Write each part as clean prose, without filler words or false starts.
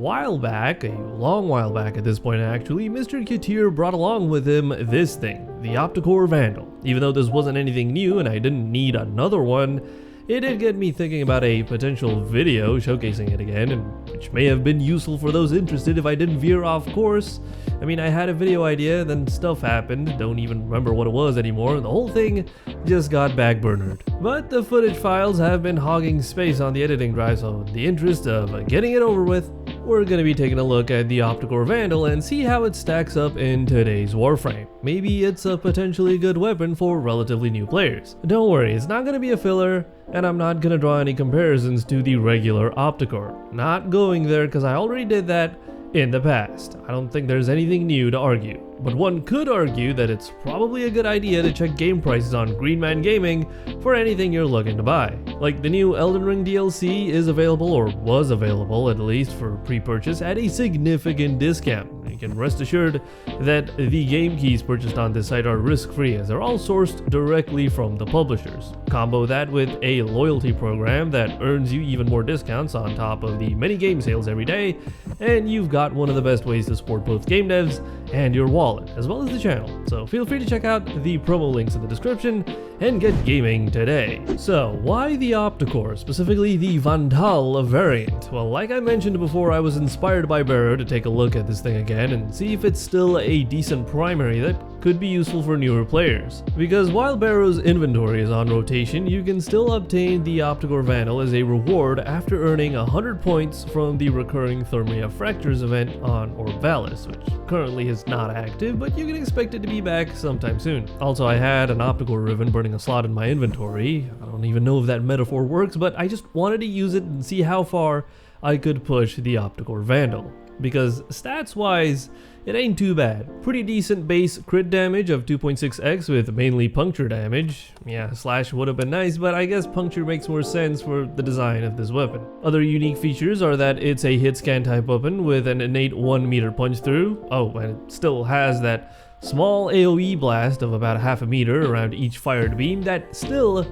while back, a long while back at this point actually, Mr. Couture brought along with him this thing, the Opticor Vandal. Even though this wasn't anything new and I didn't need another one, it did get me thinking about a potential video showcasing it again, and which may have been useful for those interested if I didn't veer off course. I mean, I had a video idea, then stuff happened, don't even remember what it was anymore, and the whole thing just got backburnered. But the footage files have been hogging space on the editing drive, so in the interest of getting it over with, we're going to be taking a look at the Opticor Vandal and see how it stacks up in today's Warframe. Maybe it's a potentially good weapon for relatively new players. Don't worry, it's not going to be a filler, and I'm not going to draw any comparisons to the regular Opticor. Not going there because I already did that in the past. I don't think there's anything new to argue. But one could argue that it's probably a good idea to check game prices on Green Man Gaming for anything you're looking to buy. Like the new Elden Ring DLC is available, or was available at least, for pre-purchase at a significant discount. You can rest assured that the game keys purchased on this site are risk-free, as they're all sourced directly from the publishers. Combo that with a loyalty program that earns you even more discounts on top of the many game sales every day, and you've got one of the best ways to support both game devs and your wallet, as well as the channel. So feel free to check out the promo links in the description and get gaming today. So why the Opticor, specifically the Vandal variant? Well, like I mentioned before, I was inspired by Barrow to take a look at this thing again and see if it's still a decent primary that could be useful for newer players. Because while Barrow's inventory is on rotation, you can still obtain the Opticor Vandal as a reward after earning 100 points from the recurring Thermia Fractures event on Orvalis, which currently is not active, but you can expect it to be back sometime soon. Also, I had an Opticor Riven burning a slot in my inventory. I don't even know if that metaphor works, but I just wanted to use it and see how far I could push the Opticor Vandal. Because stats-wise, it ain't too bad. Pretty decent base crit damage of 2.6x with mainly puncture damage. Yeah, slash would have been nice, but I guess puncture makes more sense for the design of this weapon. Other unique features are that it's a hit scan type weapon with an innate 1 meter punch through. Oh, and it still has that small AoE blast of about half a meter around each fired beam that still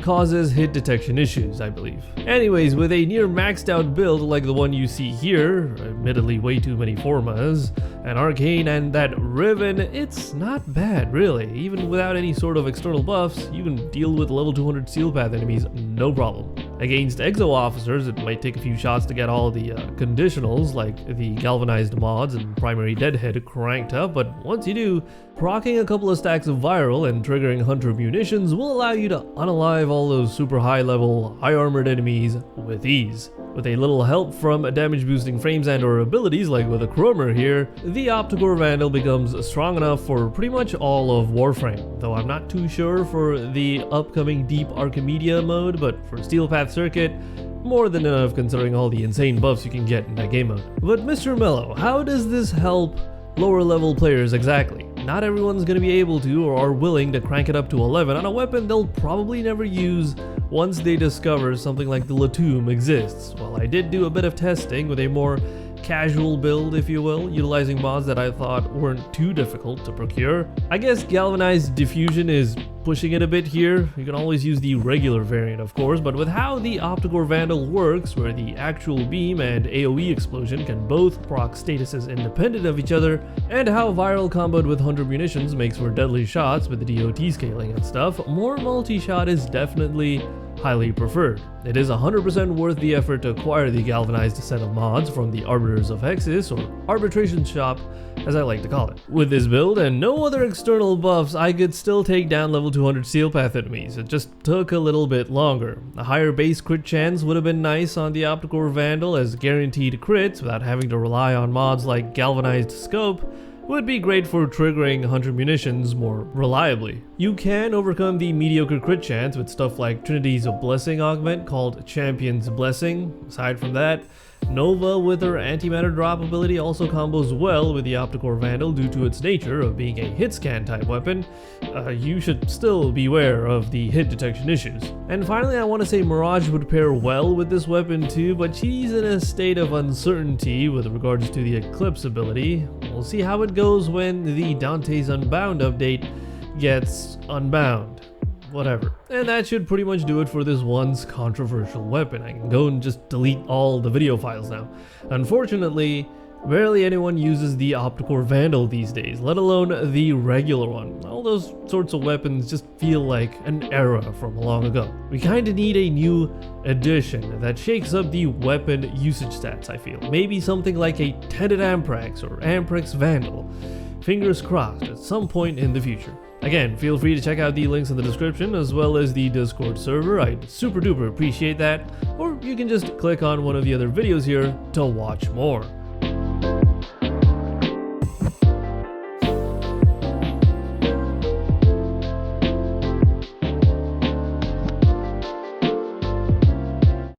causes hit detection issues, I believe. Anyways, with a near maxed out build like the one you see here, admittedly way too many formas, an arcane and that Riven, it's not bad really. Even without any sort of external buffs, you can deal with level 200 Steel Path enemies no problem. Against Exo officers, it might take a few shots to get all the conditionals like the galvanized mods and primary deadhead cranked up, but once you do, proccing a couple of stacks of viral and triggering hunter munitions will allow you to unalive all those super high level, high armored enemies with ease. With a little help from damage boosting frames and or abilities like with a Chromer here, the Opticor Vandal becomes strong enough for pretty much all of Warframe, though I'm not too sure for the upcoming Deep Archimedia mode, but for Steel Path Circuit, more than enough considering all the insane buffs you can get in that game mode. But Mr. Mello, how does this help lower level players exactly? Not everyone's going to be able to or are willing to crank it up to 11 on a weapon they'll probably never use once they discover something like the Latomb exists. Well, I did do a bit of testing with a more casual build, if you will, utilizing mods that I thought weren't too difficult to procure. I guess Galvanized Diffusion is pushing it a bit here. You can always use the regular variant, of course, but with how the Opticor Vandal works, where the actual beam and AoE explosion can both proc statuses independent of each other, and how viral comboed with hunter munitions makes for deadly shots with the DOT scaling and stuff, more multi-shot is definitely highly preferred. It is 100% worth the effort to acquire the galvanized set of mods from the Arbiters of Hexis, or Arbitration Shop as I like to call it. With this build and no other external buffs, I could still take down level 200 Steel Path enemies. It just took a little bit longer. A higher base crit chance would have been nice on the Opticor Vandal, as guaranteed crits without having to rely on mods like Galvanized Scope would be great for triggering hunter munitions more reliably. You can overcome the mediocre crit chance with stuff like Trinity's Blessing augment called Champion's Blessing. Aside from that, Nova with her antimatter drop ability also combos well with the Opticor Vandal due to its nature of being a hit scan type weapon. You should still beware of the hit detection issues. And finally, I want to say Mirage would pair well with this weapon too, but she's in a state of uncertainty with regards to the Eclipse ability. We'll see how it goes when the Dante's Unbound update gets unbound. whatever. And that should pretty much do it for this once controversial weapon. I can go and just delete all the video files now. Unfortunately, barely anyone uses the Opticor Vandal these days, let alone the regular one. All those sorts of weapons just feel like an era from long ago. We kinda need a new addition that shakes up the weapon usage stats, I feel. Maybe something like a Tented Amprex or Amprex Vandal. Fingers crossed at some point in the future. Again, feel free to check out the links in the description as well as the Discord server. I'd super duper appreciate that. Or you can just click on one of the other videos here to watch more.